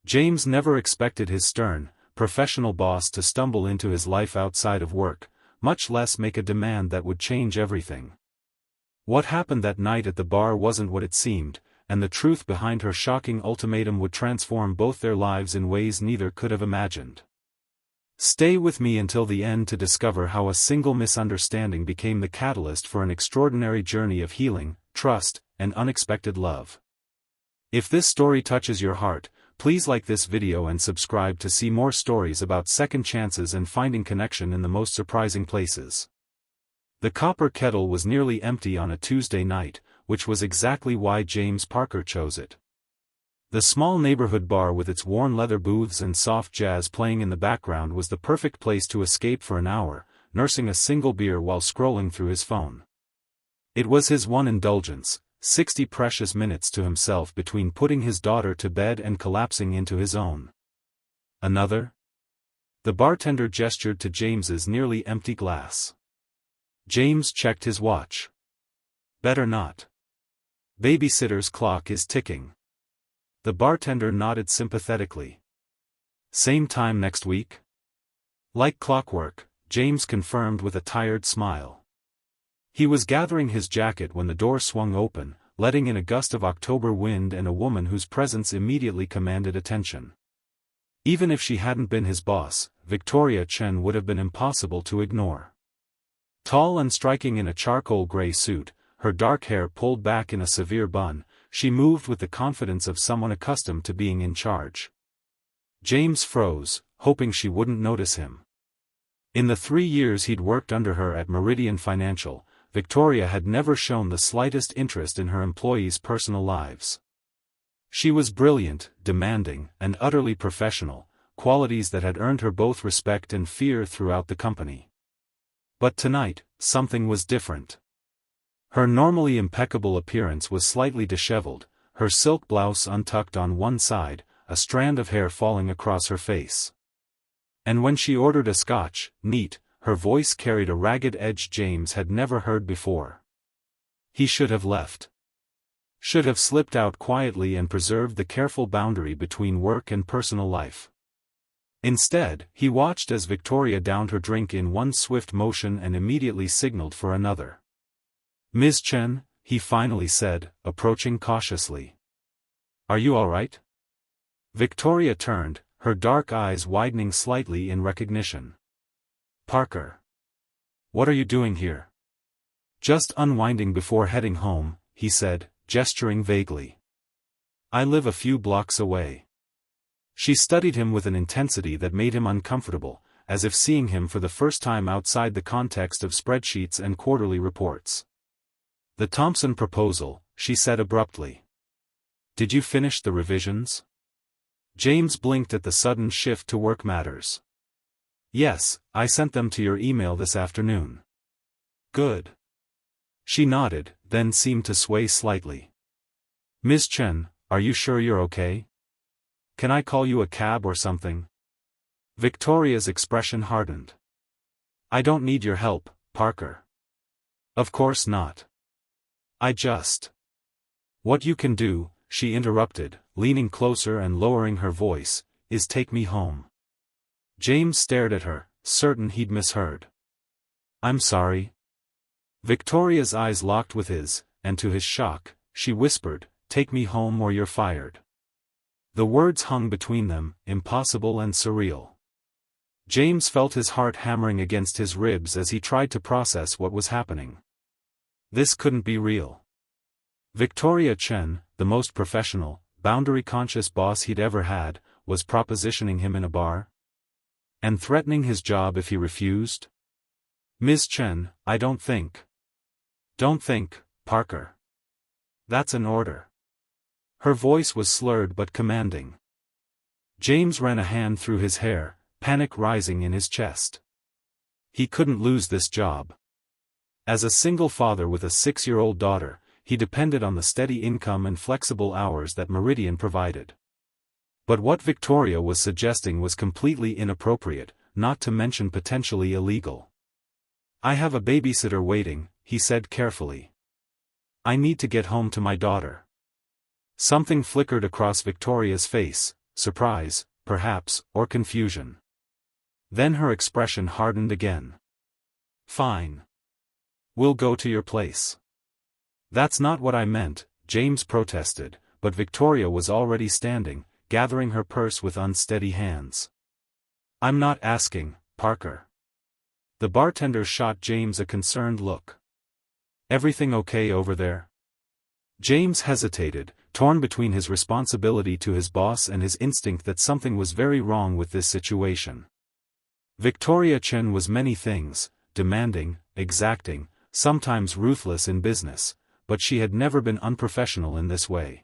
James never expected his stern, professional boss to stumble into his life outside of work, much less make a demand that would change everything. What happened that night at the bar wasn't what it seemed, and the truth behind her shocking ultimatum would transform both their lives in ways neither could have imagined. Stay with me until the end to discover how a single misunderstanding became the catalyst for an extraordinary journey of healing, trust, and unexpected love. If this story touches your heart, please like this video and subscribe to see more stories about second chances and finding connection in the most surprising places. The copper kettle was nearly empty on a Tuesday night, which was exactly why James Parker chose it. The small neighborhood bar with its worn leather booths and soft jazz playing in the background was the perfect place to escape for an hour, nursing a single beer while scrolling through his phone. It was his one indulgence, 60 precious minutes to himself between putting his daughter to bed and collapsing into his own. Another? The bartender gestured to James's nearly empty glass. James checked his watch. Better not. Babysitter's clock is ticking. The bartender nodded sympathetically. Same time next week? Like clockwork, James confirmed with a tired smile. He was gathering his jacket when the door swung open, letting in a gust of October wind and a woman whose presence immediately commanded attention. Even if she hadn't been his boss, Victoria Chen would have been impossible to ignore. Tall and striking in a charcoal gray suit, her dark hair pulled back in a severe bun, she moved with the confidence of someone accustomed to being in charge. James froze, hoping she wouldn't notice him. In the 3 years he'd worked under her at Meridian Financial, Victoria had never shown the slightest interest in her employees' personal lives. She was brilliant, demanding, and utterly professional, qualities that had earned her both respect and fear throughout the company. But tonight, something was different. Her normally impeccable appearance was slightly disheveled, her silk blouse untucked on one side, a strand of hair falling across her face. And when she ordered a scotch, neat, her voice carried a ragged edge James had never heard before. He should have left. Should have slipped out quietly and preserved the careful boundary between work and personal life. Instead, he watched as Victoria downed her drink in one swift motion and immediately signaled for another. "Ms. Chen," he finally said, approaching cautiously. "Are you all right?" Victoria turned, her dark eyes widening slightly in recognition. "Parker. What are you doing here?" "Just unwinding before heading home," he said, gesturing vaguely. "I live a few blocks away." She studied him with an intensity that made him uncomfortable, as if seeing him for the first time outside the context of spreadsheets and quarterly reports. "The Thompson proposal," she said abruptly. "Did you finish the revisions?" James blinked at the sudden shift to work matters. "Yes, I sent them to your email this afternoon." "Good." She nodded, then seemed to sway slightly. "Ms. Chen, are you sure you're okay? Can I call you a cab or something?" Victoria's expression hardened. "I don't need your help, Parker." "Of course not. What you can do," she interrupted, leaning closer and lowering her voice, "is take me home." James stared at her, certain he'd misheard. "I'm sorry." Victoria's eyes locked with his, and to his shock, she whispered, "Take me home or you're fired." The words hung between them, impossible and surreal. James felt his heart hammering against his ribs as he tried to process what was happening. This couldn't be real. Victoria Chen, the most professional, boundary-conscious boss he'd ever had, was propositioning him in a bar? And threatening his job if he refused? "Ms. Chen, I don't think." "Don't think, Parker. That's an order." Her voice was slurred but commanding. James ran a hand through his hair, panic rising in his chest. He couldn't lose this job. As a single father with a 6-year-old daughter, he depended on the steady income and flexible hours that Meridian provided. But what Victoria was suggesting was completely inappropriate, not to mention potentially illegal. "I have a babysitter waiting," he said carefully. "I need to get home to my daughter." Something flickered across Victoria's face, surprise, perhaps, or confusion. Then her expression hardened again. Fine. We'll go to your place. That's not what I meant, James protested, but Victoria was already standing, gathering her purse with unsteady hands. I'm not asking, Parker. The bartender shot James a concerned look. Everything okay over there? James hesitated, torn between his responsibility to his boss and his instinct that something was very wrong with this situation. Victoria Chen was many things, demanding, exacting, sometimes ruthless in business, but she had never been unprofessional in this way.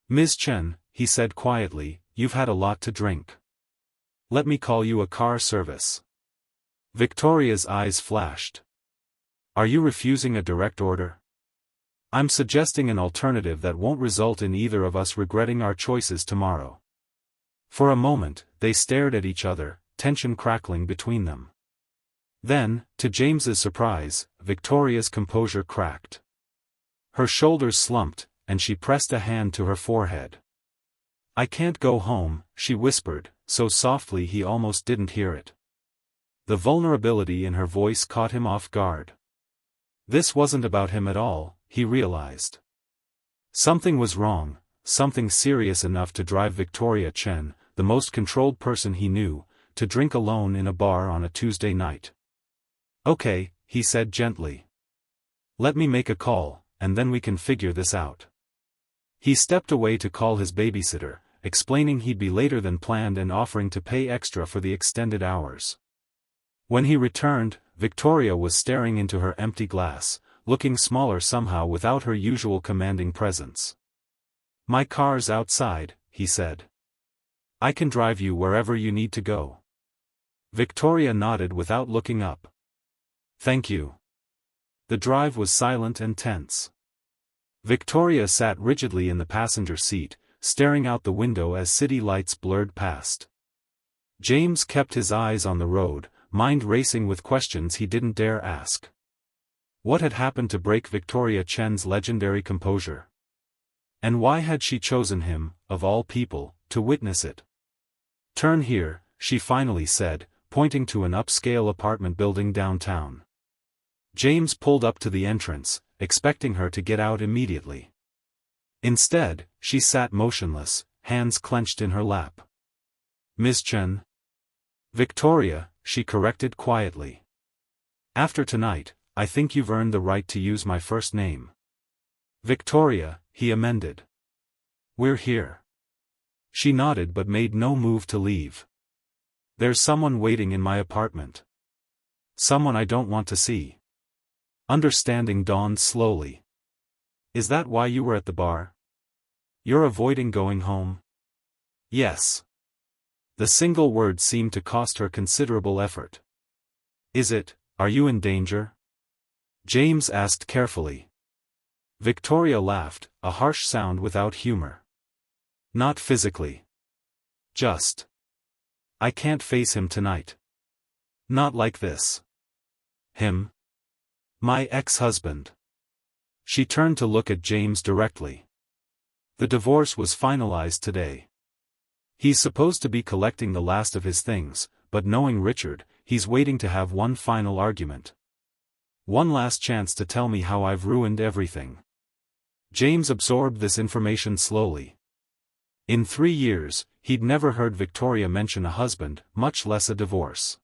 Ms. Chen, he said quietly, you've had a lot to drink. Let me call you a car service. Victoria's eyes flashed. Are you refusing a direct order? I'm suggesting an alternative that won't result in either of us regretting our choices tomorrow. For a moment, they stared at each other, tension crackling between them. Then, to James's surprise, Victoria's composure cracked. Her shoulders slumped, and she pressed a hand to her forehead. I can't go home, she whispered, so softly he almost didn't hear it. The vulnerability in her voice caught him off guard. This wasn't about him at all, he realized. Something was wrong, something serious enough to drive Victoria Chen, the most controlled person he knew, to drink alone in a bar on a Tuesday night. Okay, he said gently. Let me make a call, and then we can figure this out. He stepped away to call his babysitter, explaining he'd be later than planned and offering to pay extra for the extended hours. When he returned, Victoria was staring into her empty glass, looking smaller somehow without her usual commanding presence. My car's outside, he said. I can drive you wherever you need to go. Victoria nodded without looking up. Thank you. The drive was silent and tense. Victoria sat rigidly in the passenger seat, staring out the window as city lights blurred past. James kept his eyes on the road, mind racing with questions he didn't dare ask. What had happened to break Victoria Chen's legendary composure? And why had she chosen him, of all people, to witness it? Turn here, she finally said, pointing to an upscale apartment building downtown. James pulled up to the entrance, expecting her to get out immediately. Instead, she sat motionless, hands clenched in her lap. Miss Chen? Victoria, she corrected quietly. After tonight, I think you've earned the right to use my first name. Victoria, he amended. We're here. She nodded but made no move to leave. There's someone waiting in my apartment. Someone I don't want to see. Understanding dawned slowly. Is that why you were at the bar? You're avoiding going home? Yes. The single word seemed to cost her considerable effort. Is it, are you in danger? James asked carefully. Victoria laughed, a harsh sound without humor. Not physically. Just. I can't face him tonight. Not like this. Him? My ex-husband. She turned to look at James directly. The divorce was finalized today. He's supposed to be collecting the last of his things, but knowing Richard, he's waiting to have one final argument. One last chance to tell me how I've ruined everything. James absorbed this information slowly. In 3 years, he'd never heard Victoria mention a husband, much less a divorce.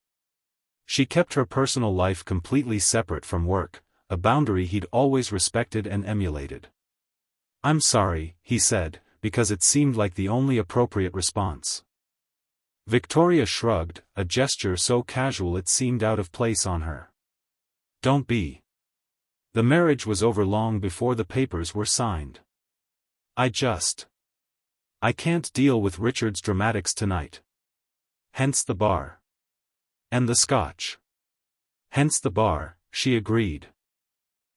She kept her personal life completely separate from work, a boundary he'd always respected and emulated. I'm sorry, he said, because it seemed like the only appropriate response. Victoria shrugged, a gesture so casual it seemed out of place on her. Don't be. The marriage was over long before the papers were signed. I can't deal with Richard's dramatics tonight. Hence the bar. And the scotch. Hence the bar, she agreed.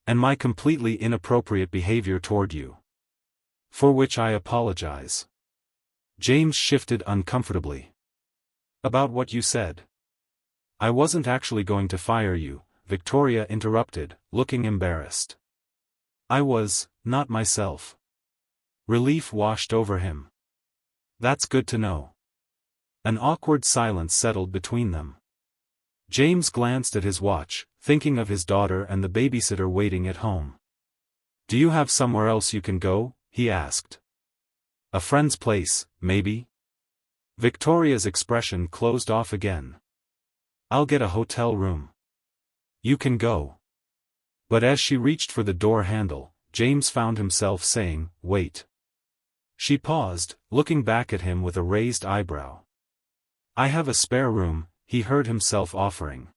And my completely inappropriate behavior toward you. For which I apologize. James shifted uncomfortably. About what you said. I wasn't actually going to fire you, Victoria interrupted, looking embarrassed. I was, not myself. Relief washed over him. That's good to know. An awkward silence settled between them. James glanced at his watch, thinking of his daughter and the babysitter waiting at home. Do you have somewhere else you can go? He asked. A friend's place, maybe? Victoria's expression closed off again. I'll get a hotel room. You can go. But as she reached for the door handle, James found himself saying, wait. She paused, looking back at him with a raised eyebrow. I have a spare room, he heard himself offering.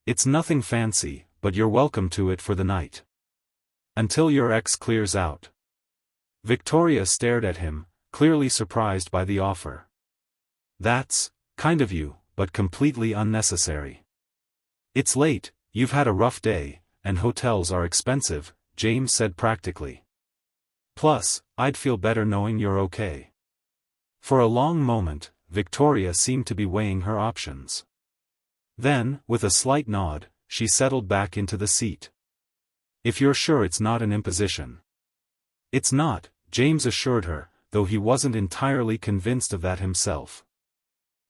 It's nothing fancy, but you're welcome to it for the night. Until your ex clears out. Victoria stared at him, clearly surprised by the offer. That's kind of you, but completely unnecessary. It's late, you've had a rough day, and hotels are expensive, James said practically. Plus, I'd feel better knowing you're okay. For a long moment, Victoria seemed to be weighing her options. Then, with a slight nod, she settled back into the seat. If you're sure it's not an imposition. It's not, James assured her, though he wasn't entirely convinced of that himself.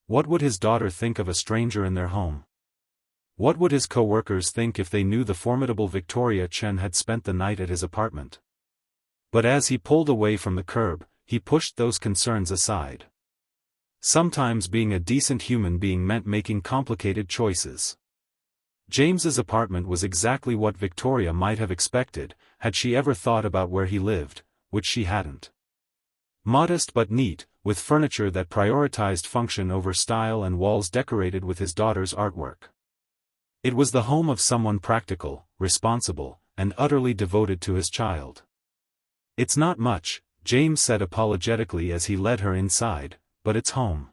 What would his daughter think of a stranger in their home? What would his co-workers think if they knew the formidable Victoria Chen had spent the night at his apartment? But as he pulled away from the curb, he pushed those concerns aside. Sometimes being a decent human being meant making complicated choices. James's apartment was exactly what Victoria might have expected, had she ever thought about where he lived, which she hadn't. Modest but neat, with furniture that prioritized function over style and walls decorated with his daughter's artwork. It was the home of someone practical, responsible, and utterly devoted to his child. It's not much, James said apologetically as he led her inside, but it's home.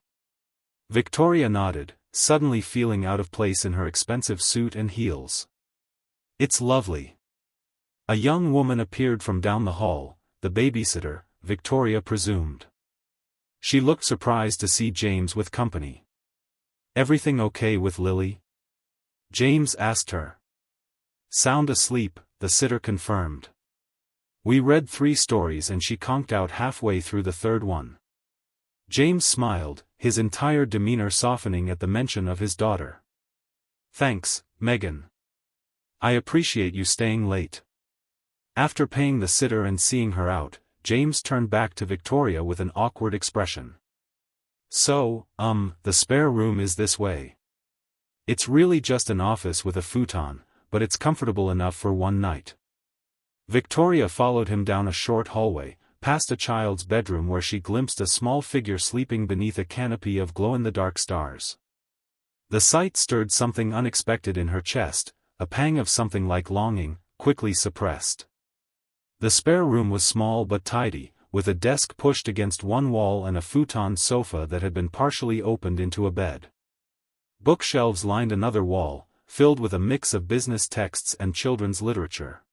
Victoria nodded, suddenly feeling out of place in her expensive suit and heels. It's lovely. A young woman appeared from down the hall, the babysitter, Victoria presumed. She looked surprised to see James with company. Everything okay with Lily? James asked her. Sound asleep, the sitter confirmed. We read 3 stories and she conked out halfway through the 3rd one. James smiled, his entire demeanor softening at the mention of his daughter. Thanks, Megan. I appreciate you staying late. After paying the sitter and seeing her out, James turned back to Victoria with an awkward expression. So, the spare room is this way. It's really just an office with a futon, but it's comfortable enough for one night. Victoria followed him down a short hallway, past a child's bedroom where she glimpsed a small figure sleeping beneath a canopy of glow-in-the-dark stars. The sight stirred something unexpected in her chest, a pang of something like longing, quickly suppressed. The spare room was small but tidy, with a desk pushed against one wall and a futon sofa that had been partially opened into a bed. Bookshelves lined another wall, filled with a mix of business texts and children's literature.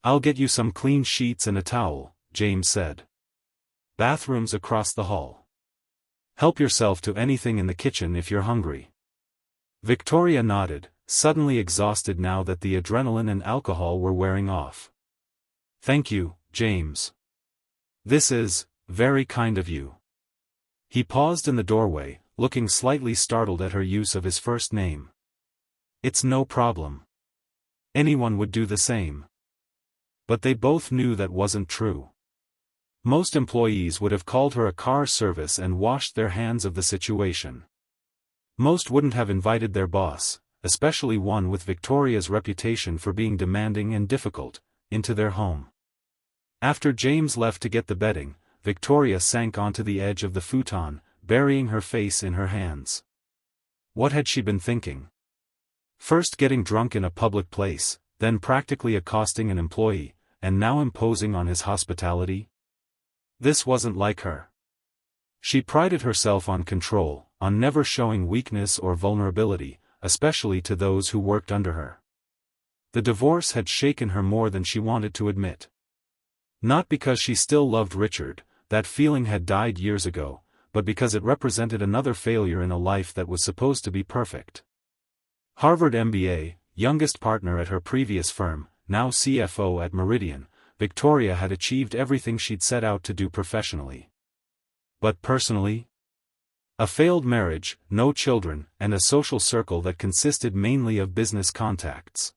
I'll get you some clean sheets and a towel, James said. Bathrooms across the hall. Help yourself to anything in the kitchen if you're hungry. Victoria nodded, suddenly exhausted now that the adrenaline and alcohol were wearing off. Thank you, James. This is very kind of you. He paused in the doorway, looking slightly startled at her use of his first name. It's no problem. Anyone would do the same. But they both knew that wasn't true. Most employees would have called her a car service and washed their hands of the situation. Most wouldn't have invited their boss, especially one with Victoria's reputation for being demanding and difficult, into their home. After James left to get the bedding, Victoria sank onto the edge of the futon, burying her face in her hands. What had she been thinking? First getting drunk in a public place, then practically accosting an employee, and now imposing on his hospitality? This wasn't like her. She prided herself on control, on never showing weakness or vulnerability, especially to those who worked under her. The divorce had shaken her more than she wanted to admit. Not because she still loved Richard, that feeling had died years ago, but because it represented another failure in a life that was supposed to be perfect. Harvard MBA, youngest partner at her previous firm, now CFO at Meridian, Victoria had achieved everything she'd set out to do professionally. But personally? A failed marriage, no children, and a social circle that consisted mainly of business contacts.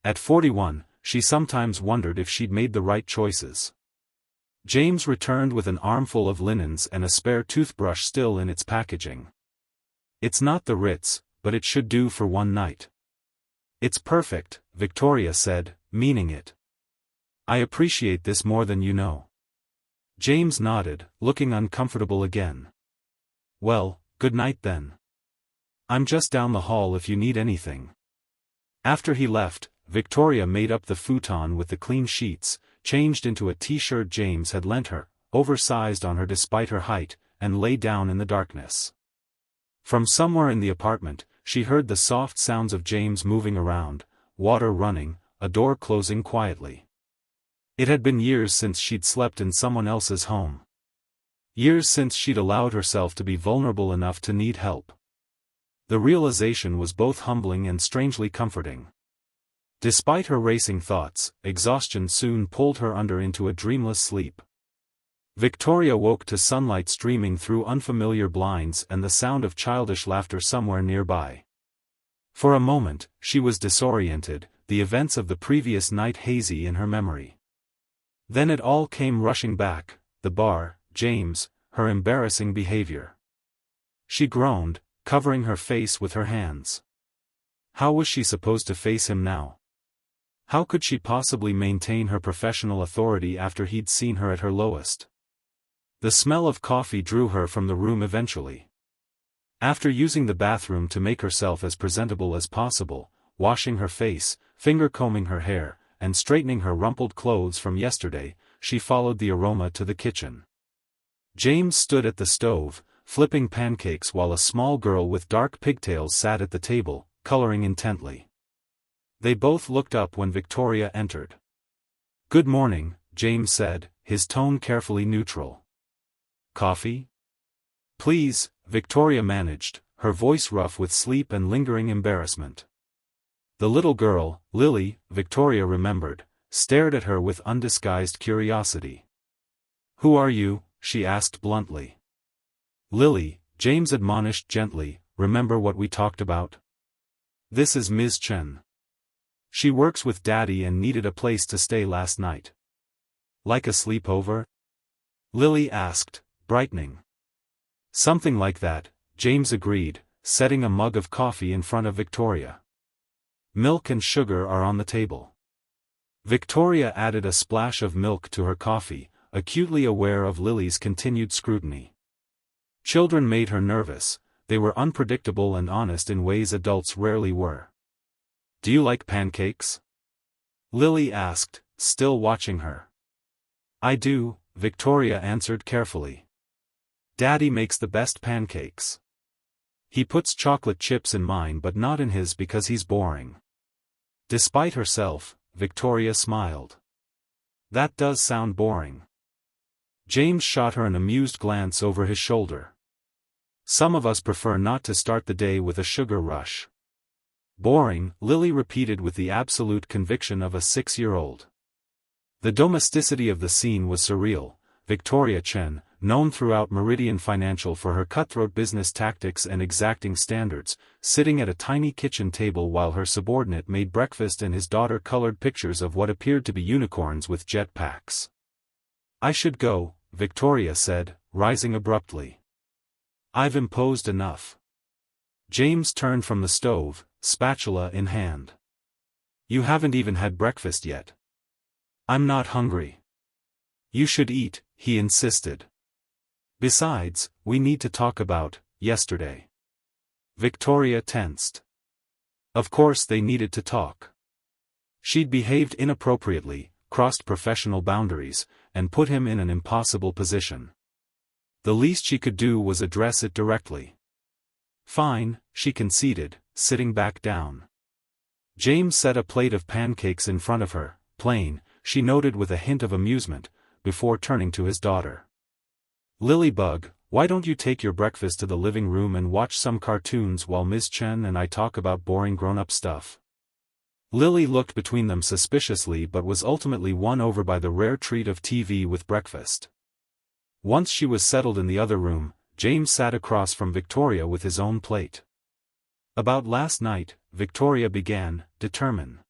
At 41, she sometimes wondered if she'd made the right choices. James returned with an armful of linens and a spare toothbrush still in its packaging. It's not the Ritz, but it should do for one night. It's perfect, Victoria said, meaning it. I appreciate this more than you know. James nodded, looking uncomfortable again. Well, good night then. I'm just down the hall if you need anything. After he left, Victoria made up the futon with the clean sheets, changed into a t-shirt James had lent her, oversized on her despite her height, and lay down in the darkness. From somewhere in the apartment, she heard the soft sounds of James moving around, water running, a door closing quietly. It had been years since she'd slept in someone else's home. Years since she'd allowed herself to be vulnerable enough to need help. The realization was both humbling and strangely comforting. Despite her racing thoughts, exhaustion soon pulled her under into a dreamless sleep. Victoria woke to sunlight streaming through unfamiliar blinds and the sound of childish laughter somewhere nearby. For a moment, she was disoriented, the events of the previous night hazy in her memory. Then it all came rushing back, the bar, James, her embarrassing behavior. She groaned, covering her face with her hands. How was she supposed to face him now? How could she possibly maintain her professional authority after he'd seen her at her lowest? The smell of coffee drew her from the room eventually. After using the bathroom to make herself as presentable as possible, washing her face, finger-combing her hair, and straightening her rumpled clothes from yesterday, she followed the aroma to the kitchen. James stood at the stove, flipping pancakes while a small girl with dark pigtails sat at the table, coloring intently. They both looked up when Victoria entered. "Good morning," James said, his tone carefully neutral. "Coffee?" "Please," Victoria managed, her voice rough with sleep and lingering embarrassment. The little girl, Lily, Victoria remembered, stared at her with undisguised curiosity. "Who are you?" she asked bluntly. "Lily," James admonished gently, "remember what we talked about? This is Ms. Chen. She works with Daddy and needed a place to stay last night." "Like a sleepover?" Lily asked, brightening. "Something like that," James agreed, setting a mug of coffee in front of Victoria. "Milk and sugar are on the table." Victoria added a splash of milk to her coffee, acutely aware of Lily's continued scrutiny. Children made her nervous, they were unpredictable and honest in ways adults rarely were. "Do you like pancakes?" Lily asked, still watching her. "I do," Victoria answered carefully. "Daddy makes the best pancakes. He puts chocolate chips in mine but not in his because he's boring." Despite herself, Victoria smiled. "That does sound boring." James shot her an amused glance over his shoulder. "Some of us prefer not to start the day with a sugar rush." "Boring," Lily repeated with the absolute conviction of a 6-year-old. The domesticity of the scene was surreal. Victoria Chen, known throughout Meridian Financial for her cutthroat business tactics and exacting standards, sitting at a tiny kitchen table while her subordinate made breakfast and his daughter colored pictures of what appeared to be unicorns with jet packs. "I should go," Victoria said, rising abruptly. "I've imposed enough." James turned from the stove, spatula in hand. "You haven't even had breakfast yet." "I'm not hungry." "You should eat," he insisted. "Besides, we need to talk about yesterday." Victoria tensed. Of course they needed to talk. She'd behaved inappropriately, crossed professional boundaries, and put him in an impossible position. The least she could do was address it directly. "Fine," she conceded, sitting back down. James set a plate of pancakes in front of her, plain, she noted with a hint of amusement, before turning to his daughter. "Lilybug, why don't you take your breakfast to the living room and watch some cartoons while Ms. Chen and I talk about boring grown-up stuff?" Lily looked between them suspiciously but was ultimately won over by the rare treat of TV with breakfast. Once she was settled in the other room, James sat across from Victoria with his own plate. "About last night," Victoria began, determined.